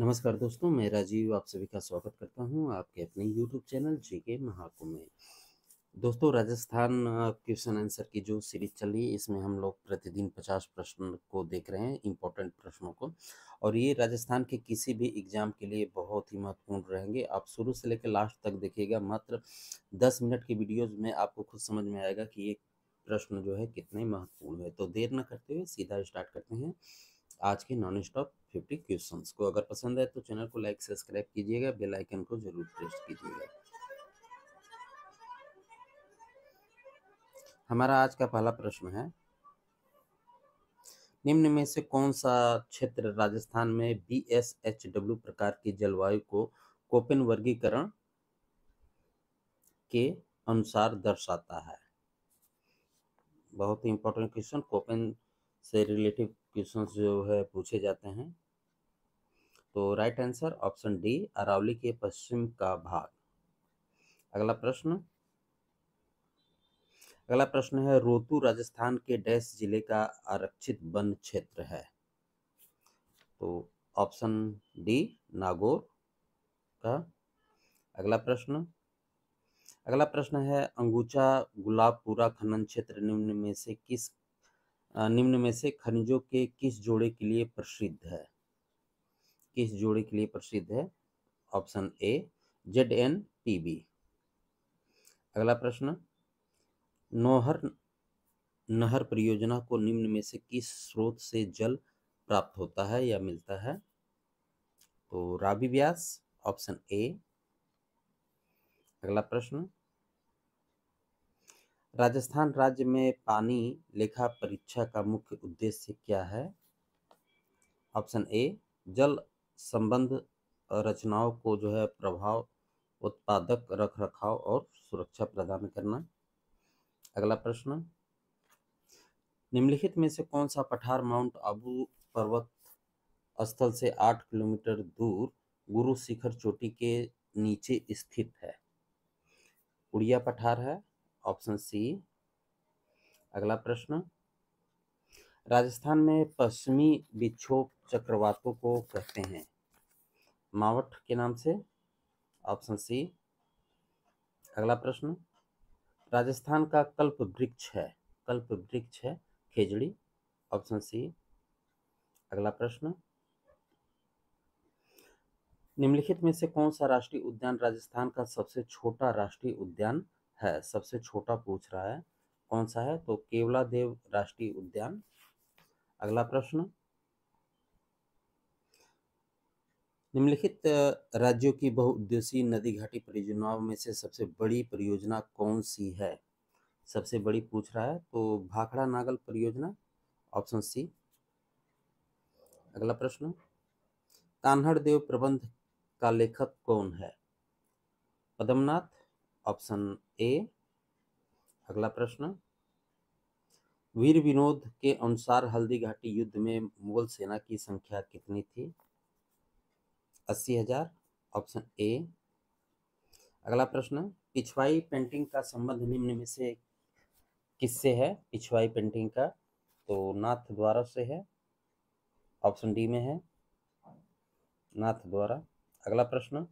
नमस्कार दोस्तों, मैं राजीव आप सभी का स्वागत करता हूं आपके अपने YouTube चैनल जीके महाकुंभ में। दोस्तों, राजस्थान क्वेश्चन आंसर की जो सीरीज चल रही है, इसमें हम लोग प्रतिदिन 50 प्रश्न को देख रहे हैं, इम्पोर्टेंट प्रश्नों को। और ये राजस्थान के किसी भी एग्जाम के लिए बहुत ही महत्वपूर्ण रहेंगे। आप शुरू से लेकर लास्ट तक देखिएगा। मात्र 10 मिनट की वीडियोज में आपको खुद समझ में आएगा कि ये प्रश्न जो है कितने महत्वपूर्ण है। तो देर न करते हुए सीधा स्टार्ट करते हैं आज के नॉन स्टॉप 50 क्वेश्चंस को। अगर पसंद है तो चैनल को लाइक सब्सक्राइब कीजिएगा, बेल आइकन को जरूर प्रेस कीजिएगा। हमारा आज का पहला प्रश्न है, निम्न में से कौन सा क्षेत्र राजस्थान में BSHW प्रकार की जलवायु को कोपेन वर्गीकरण के अनुसार दर्शाता है? बहुत ही इंपॉर्टेंट क्वेश्चन, कोपेन से रिलेटिव क्वेश्चन जो है पूछे जाते हैं। तो right answer option D, Aravalli के पश्चिम का भाग। अगला प्रश्न है, रोहतू राजस्थान के डैश जिले का आरक्षित वन क्षेत्र है? तो ऑप्शन डी, नागौर का। अगला प्रश्न है, अंगूचा गुलाबपुरा खनन क्षेत्र निम्न में से खनिजों के किस जोड़े के लिए प्रसिद्ध है? Option A, ZNPB। अगला प्रश्न, नौहर नहर परियोजना को निम्न में से किस स्रोत से जल प्राप्त होता है या मिलता है? तो रावी व्यास, ऑप्शन ए। अगला प्रश्न, राजस्थान राज्य में पानी लेखा परीक्षा का मुख्य उद्देश्य क्या है? ऑप्शन ए, जल संबंध रचनाओं को जो है प्रभाव, उत्पादक रख रखाव और सुरक्षा प्रदान करना। अगला प्रश्न, निम्नलिखित में से कौन सा पठार माउंट आबू पर्वत स्थल से 8 किलोमीटर दूर गुरु शिखर चोटी के नीचे स्थित है? उड़िया पठार है, ऑप्शन सी। अगला प्रश्न, राजस्थान में पश्चिमी विक्षोभ चक्रवातों को कहते हैं मावठ के नाम से, ऑप्शन सी। अगला प्रश्न, राजस्थान का कल्प वृक्ष है खेजड़ी, ऑप्शन सी। अगला प्रश्न, निम्नलिखित में से कौन सा राष्ट्रीय उद्यान राजस्थान का सबसे छोटा राष्ट्रीय उद्यान है? सबसे छोटा पूछ रहा है, कौन सा है? तो केवलादेव राष्ट्रीय उद्यान। अगला प्रश्न, निम्नलिखित राज्यों की बहुउद्देशीय नदी घाटी परियोजनाओं में से सबसे बड़ी परियोजना कौन सी है? सबसे बड़ी पूछ रहा है, तो भाखड़ा नागल परियोजना, ऑप्शन सी। अगला प्रश्न, कान्हड़ देव प्रबंध का लेखक कौन है? Padmanath, option A. अगला प्रश्न, वीर विनोद के अनुसार हल्दी घाटी युद्ध में मुगल सेना की संख्या कितनी थी? 80,000, ऑप्शन ए। अगला प्रश्न, पिछवाई पेंटिंग का संबंध निम्न में से किससे है? पिछवाई पेंटिंग का, तो नाथ द्वारा से है, ऑप्शन डी में है, नाथ द्वारा। अगला प्रश्न,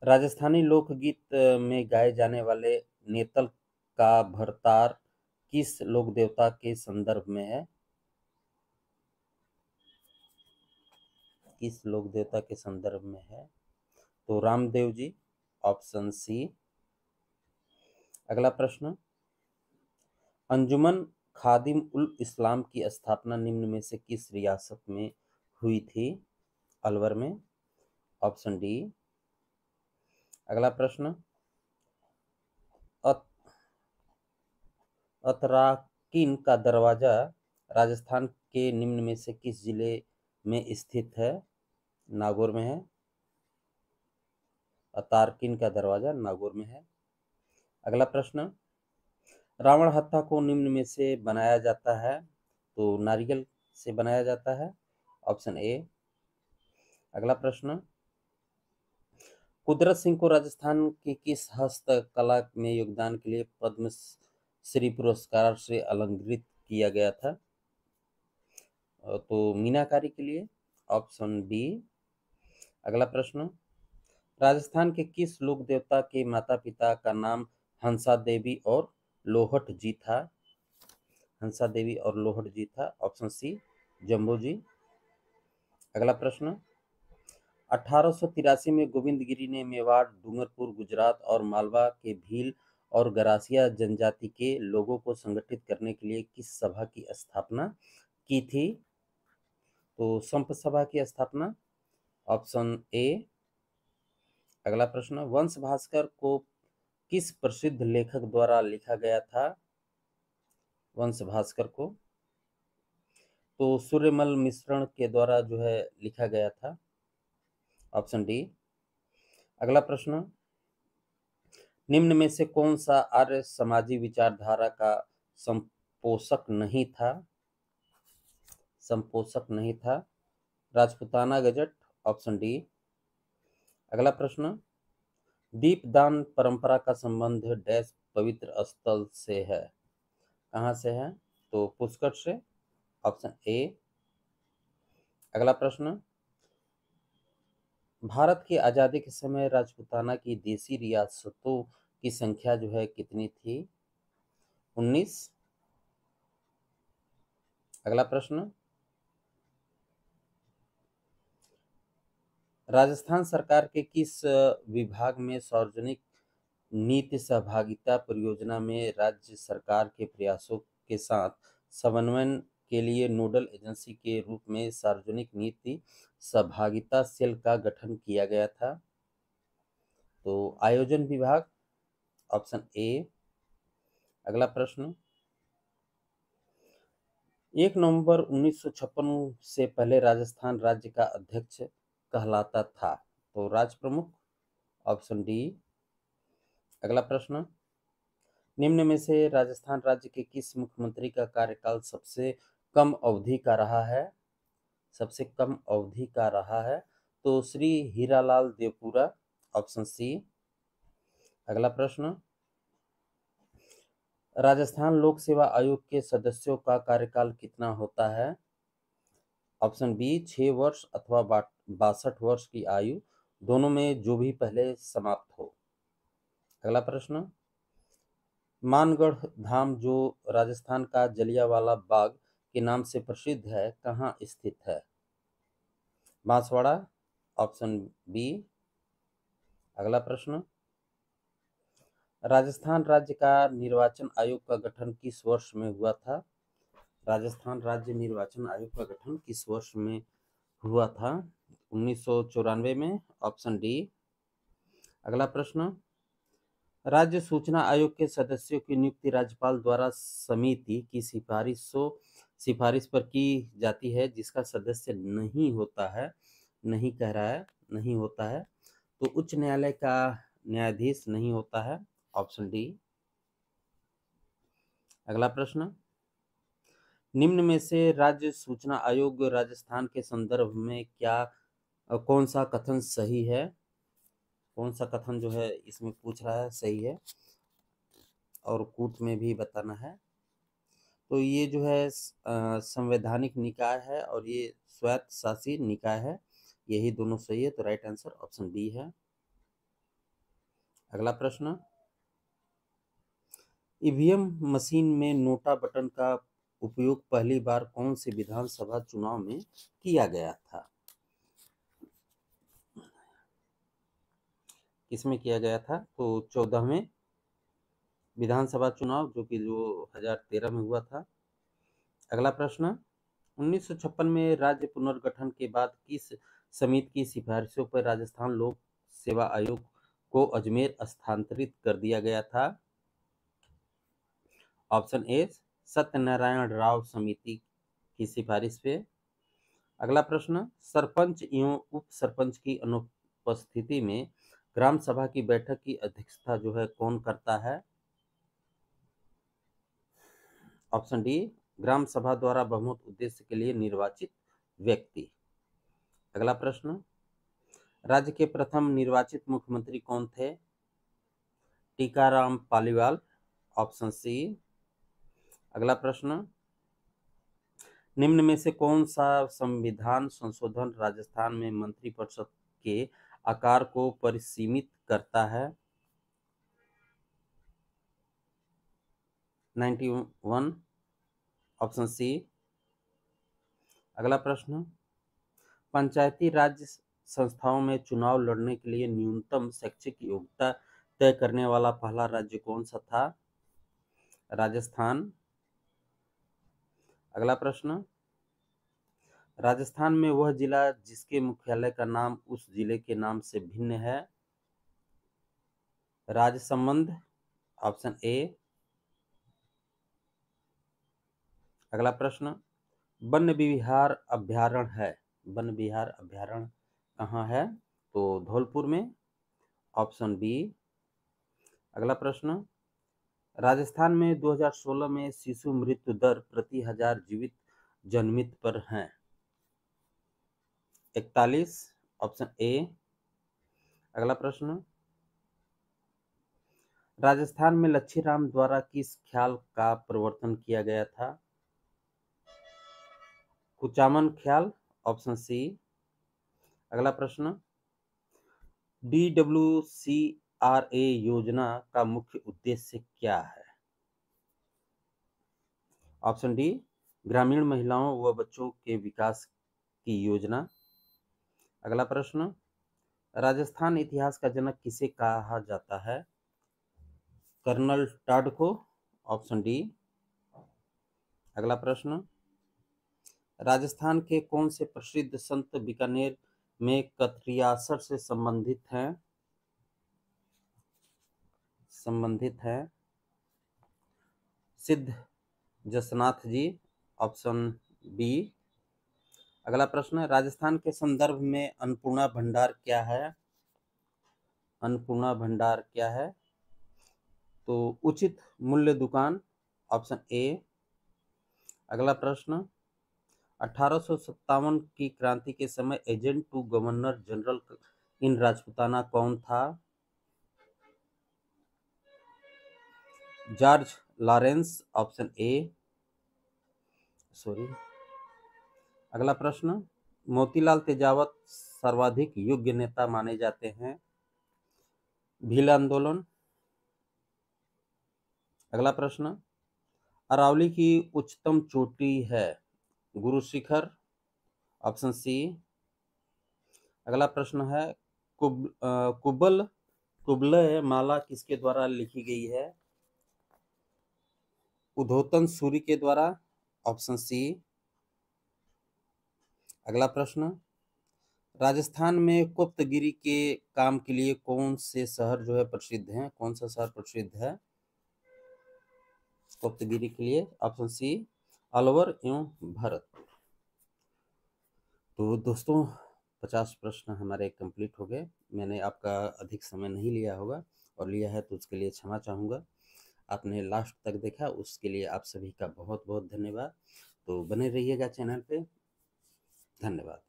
राजस्थानी लोकगीत में गाए जाने वाले नेतल का भरतार किस लोक देवता के संदर्भ में है? किस लोक देवता के संदर्भ में है? तो रामदेव जी, ऑप्शन सी। अगला प्रश्न, अंजुमन खादिम उल इस्लाम की स्थापना निम्न में से किस रियासत में हुई थी? अलवर में, ऑप्शन डी। अगला प्रश्न, अतराकिन का दरवाजा राजस्थान के निम्न में से किस जिले में स्थित है? नागौर में है। अतारकिन का दरवाजा नागौर में है। अगला प्रश्न, रावण हत्था को निम्न में से बनाया जाता है? तो नारियल से बनाया जाता है, ऑप्शन ए। अगला प्रश्न, कुदरत सिंह को राजस्थान की किस हस्तकला में योगदान के लिए पद्म श्री पुरस्कार से अलंकृत किया गया था? तो मीनाकारी के लिए, ऑप्शन बी। अगला प्रश्न, राजस्थान के किस लोक देवता के माता पिता का नाम हंसा देवी और लोहट जी था? हंसा देवी और लोहट जी था। ऑप्शन सी, जम्बू जी। अगला प्रश्न, 1883 में गोविंदगिरी ने मेवाड़, डूंगरपुर, गुजरात और मालवा के भील और गरासिया जनजाति के लोगों को संगठित करने के लिए किस सभा की स्थापना की थी? तो संप सभा की स्थापना। Option A. अगला प्रश्न, वंश भास्कर को किस प्रसिद्ध लेखक द्वारा लिखा गया था? वंश भास्कर को तो सूर्यमल मिश्रण के द्वारा जो है लिखा गया था। Option D. अगला प्रश्न, निम्न में से कौन सा आर्य समाजी विचारधारा का संपोषक नहीं था? संपोषक नहीं था। राजपूताना गजट। Option D. अगला प्रश्न, दीपदान परंपरा का संबंध डैश पवित्र स्थल से है? कहाँ से है? तो पुष्कर से। Option A. अगला प्रश्न, भारत की आज़ादी के समय राजपूताना की देशी रियासतों की संख्या जो है कितनी थी? 19। अगला प्रश्न, राजस्थान सरकार के किस विभाग में सार्वजनिक नीति सहभागिता परियोजना में राज्य सरकार के प्रयासों के साथ समन्वयन के लिए नोडल एजेंसी के रूप में सार्वजनिक नीति सहभागिता सेल का गठन किया गया था? तो आयोजन विभाग। Option A. अगला प्रश्न, 1 नवंबर 1956 से पहले राजस्थान राज्य का अध्यक्ष कहलाता था? तो राज प्रमुख। Option D. अगला प्रश्न, निम्न में से राजस्थान राज्य के किस मुख्यमंत्री का कार्यकाल सबसे कम अवधि का रहा है? सबसे कम अवधि का रहा है तो श्री हीरालाल देवपुरा। Option C. अगला प्रश्न, राजस्थान लोक सेवा आयोग के सदस्यों का कार्यकाल कितना होता है? ऑप्शन बी, 6 वर्ष अथवा 62 वर्ष की आयु, दोनों में जो भी पहले समाप्त हो। अगला प्रश्न, मानगढ़ धाम जो राजस्थान का जलियांवाला बाग के नाम से प्रसिद्ध है, कहाँ स्थित है? बांसवाड़ा। Option B. अगला प्रश्न, राजस्थान राज्य का निर्वाचन आयोग का गठन किस वर्ष में हुआ था? राजस्थान राज्य निर्वाचन आयोग का गठन किस वर्ष में हुआ था? 1994 में। Option D. अगला प्रश्न, राज्य सूचना आयोग के सदस्यों की नियुक्ति राज्यपाल द्वारा समिति की सिफारिश पर की जाती है जिसका सदस्य नहीं होता है, नहीं कह रहा है, नहीं होता है, तो उच्च न्यायालय का न्यायाधीश नहीं होता है। Option D. अगला प्रश्न, निम्न में से राज्य सूचना आयोग राजस्थान के संदर्भ में कौन सा कथन सही है? कौन सा कथन जो है इसमें पूछ रहा है सही है और कूट में भी बताना है। तो ये जो है संवैधानिक निकाय है और ये स्वायत्त शासी निकाय है, यही दोनों सही है। तो राइट आंसर ऑप्शन बी है। अगला प्रश्न, ईवीएम मशीन में नोटा बटन का उपयोग पहली बार कौन से विधानसभा चुनाव में किया गया था? किसमें किया गया था? तो 14वें विधानसभा चुनाव जो कि 2013 में हुआ था। अगला प्रश्न, 1956 में राज्य पुनर्गठन के बाद किस समिति की सिफारिशों पर राजस्थान लोक सेवा आयोग को अजमेर स्थानांतरित कर दिया गया था? ऑप्शन ए, सत्यनारायण राव समिति की सिफारिश पे। अगला प्रश्न, सरपंच एवं उप सरपंच की अनुपस्थिति में ग्राम सभा की बैठक की अध्यक्षता जो है कौन करता है? ऑप्शन डी, ग्राम सभा द्वारा बहुमत उद्देश्य के लिए निर्वाचित व्यक्ति। अगला प्रश्न, राज्य के प्रथम निर्वाचित मुख्यमंत्री कौन थे? टीकाराम पालीवाल। Option C. अगला प्रश्न, निम्न में से कौन सा संविधान संशोधन राजस्थान में मंत्रिपरिषद के आकार को परिसीमित करता है? 91, ऑप्शन सी। अगला प्रश्न, पंचायती राज संस्थाओं में चुनाव लड़ने के लिए न्यूनतम शैक्षिक योग्यता तय करने वाला पहला राज्य कौन सा था? राजस्थान। अगला प्रश्न, राजस्थान में वह जिला जिसके मुख्यालय का नाम उस जिले के नाम से भिन्न है? Rajsamand, option A. अगला प्रश्न, वन विहार अभ्यारण्य है, वन विहार अभ्यारण्य कहाँ है? तो धौलपुर में, ऑप्शन बी। अगला प्रश्न, राजस्थान में 2016 में शिशु मृत्यु दर प्रति हजार जीवित जन्मित पर है? 41, ऑप्शन ए। अगला प्रश्न, राजस्थान में लच्छीराम द्वारा किस ख्याल का प्रवर्तन किया गया था? कुचामन ख्याल, ऑप्शन सी। अगला प्रश्न, DWCRA योजना का मुख्य उद्देश्य क्या है? ऑप्शन डी, ग्रामीण महिलाओं व बच्चों के विकास की योजना। अगला प्रश्न, राजस्थान इतिहास का जनक किसे कहा जाता है? कर्नल टॉड को, ऑप्शन डी। अगला प्रश्न, राजस्थान के कौन से प्रसिद्ध संत बीकानेर में कथरियासर से संबंधित हैं? सिद्ध जसनाथ जी, ऑप्शन बी। अगला प्रश्न, राजस्थान के संदर्भ में अन्नपूर्णा भंडार क्या है? अन्नपूर्णा भंडार क्या है? तो उचित मूल्य दुकान, ऑप्शन ए। अगला प्रश्न, 1857 की क्रांति के समय agent to governor general in Rajputana कौन था? George Lawrence, option A. Sorry. अगला प्रश्न, मोतीलाल तेजावत सर्वाधिक योग्य नेता माने जाते हैं? भील आंदोलन। अगला प्रश्न, अरावली की उच्चतम चोटी है? Guru Shikhar, option C. अगला प्रश्न है, कुबलय माला किसके द्वारा लिखी गई है? उद्धोतन सूरी के द्वारा, ऑप्शन सी। अगला प्रश्न, राजस्थान में गुप्तगिरी के काम के लिए कौन से शहर जो है प्रसिद्ध हैं? कौन सा शहर प्रसिद्ध है गुप्तगिरी के लिए? ऑप्शन सी, अलवर एवं भरत। तो दोस्तों 50 प्रश्न हमारे कंप्लीट हो गए। मैंने आपका अधिक समय नहीं लिया होगा, और लिया है तो उसके लिए क्षमा चाहूँगा। आपने लास्ट तक देखा उसके लिए आप सभी का बहुत बहुत धन्यवाद। तो बने रहिएगा चैनल पे। धन्यवाद।